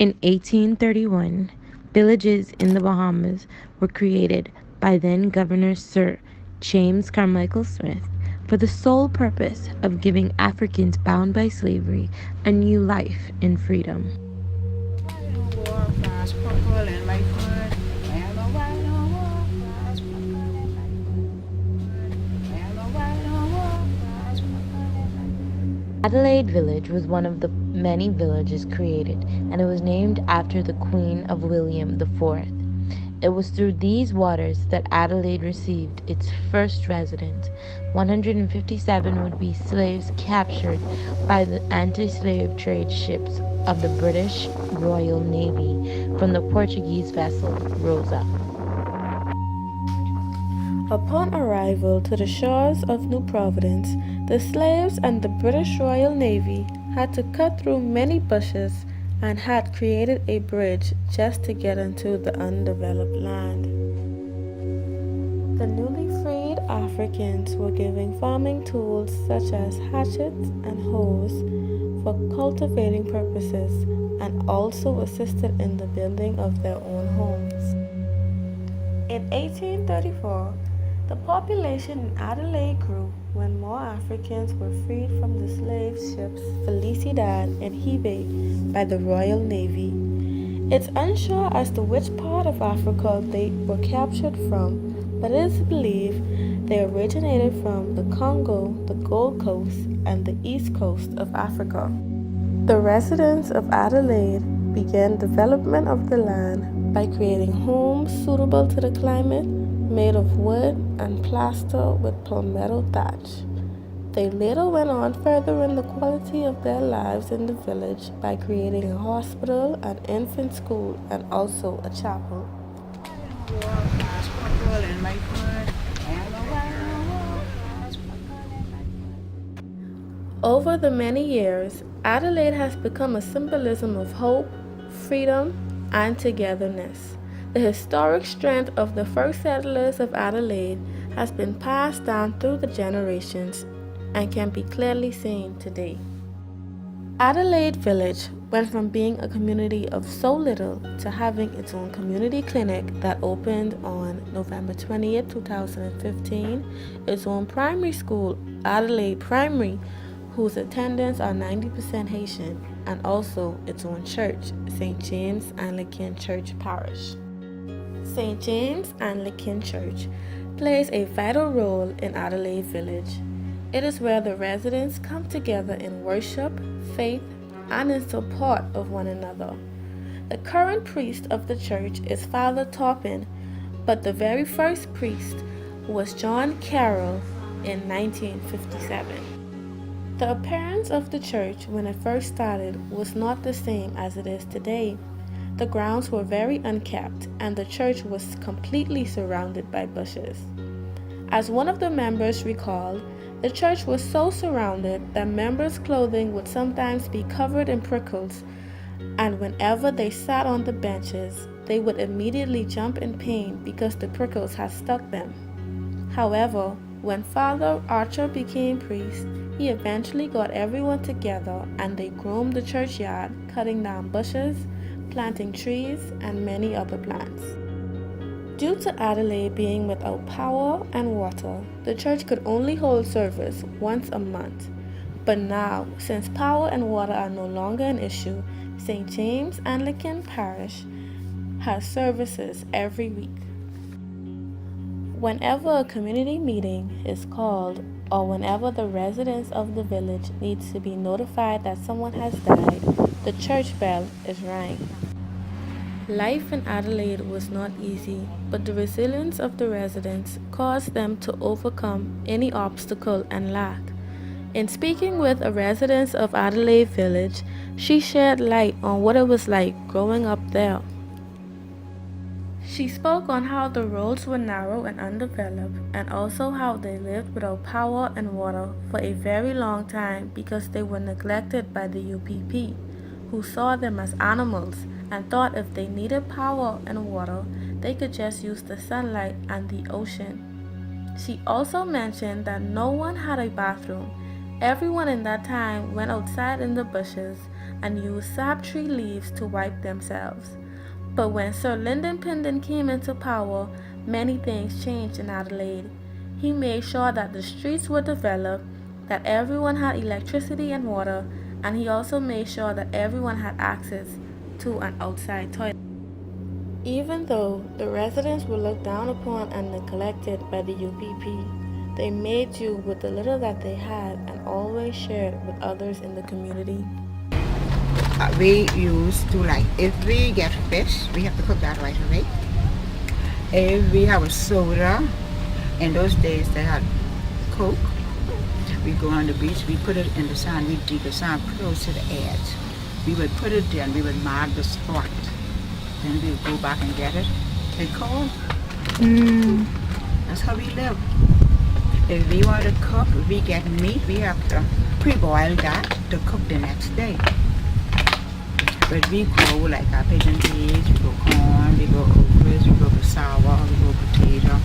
In 1831, villages in the Bahamas were created by then Governor Sir James Carmichael Smith for the sole purpose of giving Africans bound by slavery a new life in freedom. Adelaide Village was one of the many villages created, and it was named after the Queen of William IV. It was through these waters that Adelaide received its first residents. 157 would be slaves captured by the anti-slave trade ships of the British Royal Navy from the Portuguese vessel Rosa. Upon arrival to the shores of New Providence, the slaves and the British Royal Navy had to cut through many bushes and had created a bridge just to get into the undeveloped land. The newly freed Africans were given farming tools such as hatchets and hoes for cultivating purposes and also assisted in the building of their own homes. In 1834, the population in Adelaide grew when more Africans were freed from the slave ships Felicidad and Hebe by the Royal Navy. It's unsure as to which part of Africa they were captured from, but it is believed they originated from the Congo, the Gold Coast, and the East Coast of Africa. The residents of Adelaide began development of the land by creating homes suitable to the climate, made of wood and plaster with palmetto thatch. They later went on furthering the quality of their lives in the village by creating a hospital, an infant school, and also a chapel. Over the many years, Adelaide has become a symbolism of hope, freedom, and togetherness. The historic strength of the first settlers of Adelaide has been passed down through the generations and can be clearly seen today. Adelaide Village went from being a community of so little to having its own community clinic that opened on November 20th, 2015, its own primary school, Adelaide Primary, whose attendants are 90% Haitian, and also its own church, St. James Anglican Church Parish. St. James Anglican Church plays a vital role in Adelaide Village. It is where the residents come together in worship, faith, and in support of one another. The current priest of the church is Father Toppin, but the very first priest was John Carroll in 1957. The appearance of the church when it first started was not the same as it is today. The grounds were very unkept, and the church was completely surrounded by bushes. As one of the members recalled, the church was so surrounded that members' clothing would sometimes be covered in prickles, and whenever they sat on the benches, they would immediately jump in pain because the prickles had stuck them. However, when Father Archer became priest, he eventually got everyone together and they groomed the churchyard, cutting down bushes, planting trees, and many other plants. Due to Adelaide being without power and water, the church could only hold service once a month. But now, since power and water are no longer an issue, St. James Anglican Parish has services every week. Whenever a community meeting is called, or whenever the residents of the village needs to be notified that someone has died, the church bell is rang. Life in Adelaide was not easy, but the resilience of the residents caused them to overcome any obstacle and lack. In speaking with a resident of Adelaide Village, she shed light on what it was like growing up there. She spoke on how the roads were narrow and undeveloped, and also how they lived without power and water for a very long time because they were neglected by the UPP, who saw them as animals and thought if they needed power and water, they could just use the sunlight and the ocean. She also mentioned that no one had a bathroom. Everyone in that time went outside in the bushes, and used sap tree leaves to wipe themselves. But when Sir Lyndon Pindon came into power, many things changed in Adelaide. He made sure that the streets were developed, that everyone had electricity and water, and he also made sure that everyone had access to an outside toilet. Even though the residents were looked down upon and neglected by the UPP, they made do with the little that they had and always shared with others in the community. We used to, like, if we get fish, we have to cook that right away. If we have a soda, in those days they had Coke, we go on the beach, we put it in the sand, we dig the sand close to the edge. We would put it there and we would mark the spot. Then we would go back and get it. They call. That's how we live. If we want to cook, if we get meat, we have to pre-boil that to cook the next day. But we grow like our pigeon peas, we grow corn, we grow okras, we grow cassava, we grow potato,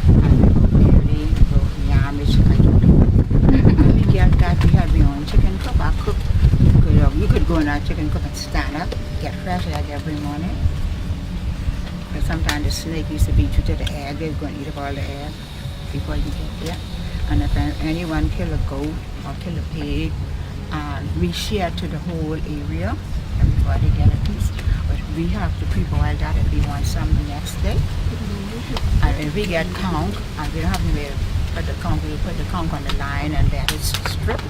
and we grow berry, we grow yam, which I don't do. And we get that, we have our own chicken cook. Our cook, we could go in our chicken cook and stand up, get fresh egg every morning. But sometimes the snake used to beat you to the egg, they were going to eat up all the egg before you get there. And if anyone kill a goat or kill a pig, we share to the whole area. Everybody get a piece, but we have to pre-boil that if we want some the next day. And if we get conch, and we don't have anywhere to put the conch, we put the conch on the line and let it strip,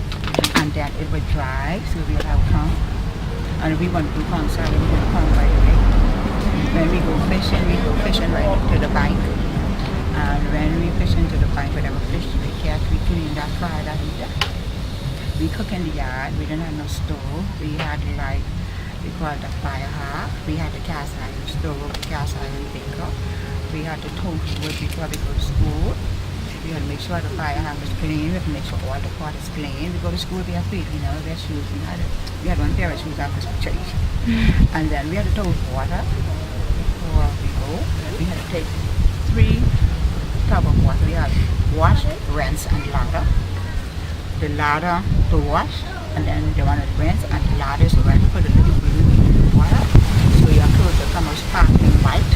and then it would dry, so we'll have conch. And if we want to do conch salad, we do conch right away. When we go fishing right up to the bank. And when we fish into the bank with our fish, we catch, we clean that, fry that, eat that. We cook in the yard, we didn't have no stove, we had like, we called the fire hearth. We had the cast iron stove, the cast iron baker. We had the toast wood before we go to school. We had to make sure the fire hearth was clean. We had to make sure all the pot is clean. We go to school, we have feet, wear shoes. We had one pair of shoes after church. And then we had to toast water before we go. We had to take 3 tubs of water. We had wash, rinse, and lather. The lather to wash, and then the one that rinse, and the lather so when you put a little blue water, so your clothes will come out sparkling white.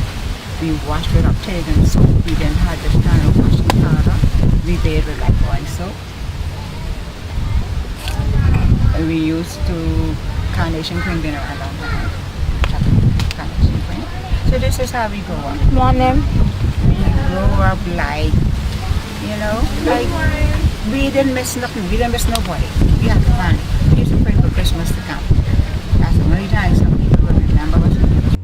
We washed it up, taking soap. We didn't have this kind of washing powder. We bathed with like oil soap. And we used to carnation cream been around a long time. Carnation cream. So this is how we grow up. Morning. We grow up like, like we didn't miss nothing. We didn't miss nobody. We had fun. We used to pray for Christmas to come. That's the only time some people will remember us.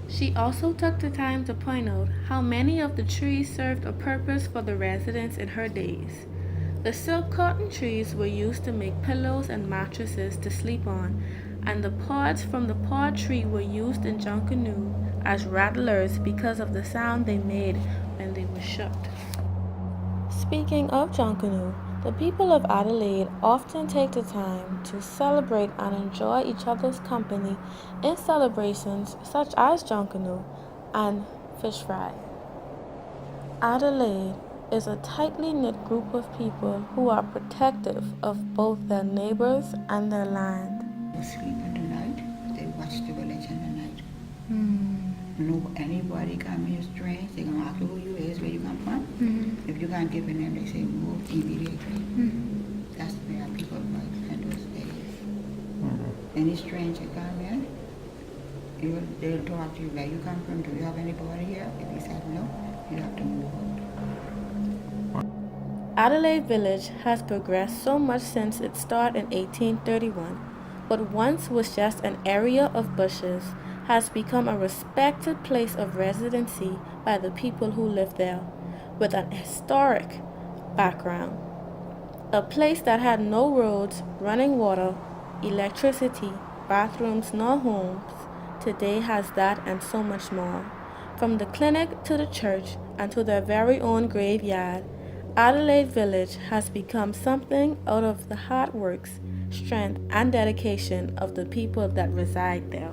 She also took the time to point out how many of the trees served a purpose for the residents in her days. The silk cotton trees were used to make pillows and mattresses to sleep on, and the pods from the pod tree were used in Junkanoo as rattlers because of the sound they made when they were shook. Speaking of Junkanoo, the people of Adelaide often take the time to celebrate and enjoy each other's company in celebrations such as Junkanoo and Fish Fry. Adelaide is a tightly knit group of people who are protective of both their neighbors and their land. They sleep in the night. They watch the village in the night. No, anybody come here strange, they gonna ask you who you is, where you come from. If you can't give a name, they say move immediately. That's the way our people work in those days. Any stranger come in, they'll talk to you where you come from. Do you have anybody here? If you said no, you have to move out. Adelaide Village has progressed so much since its start in 1831. What once was just an area of bushes has become a respected place of residency by the people who live there, with an historic background. A place that had no roads, running water, electricity, bathrooms, nor homes, today has that and so much more. From the clinic to the church and to their very own graveyard, Adelaide Village has become something out of the hard works, strength, and dedication of the people that reside there.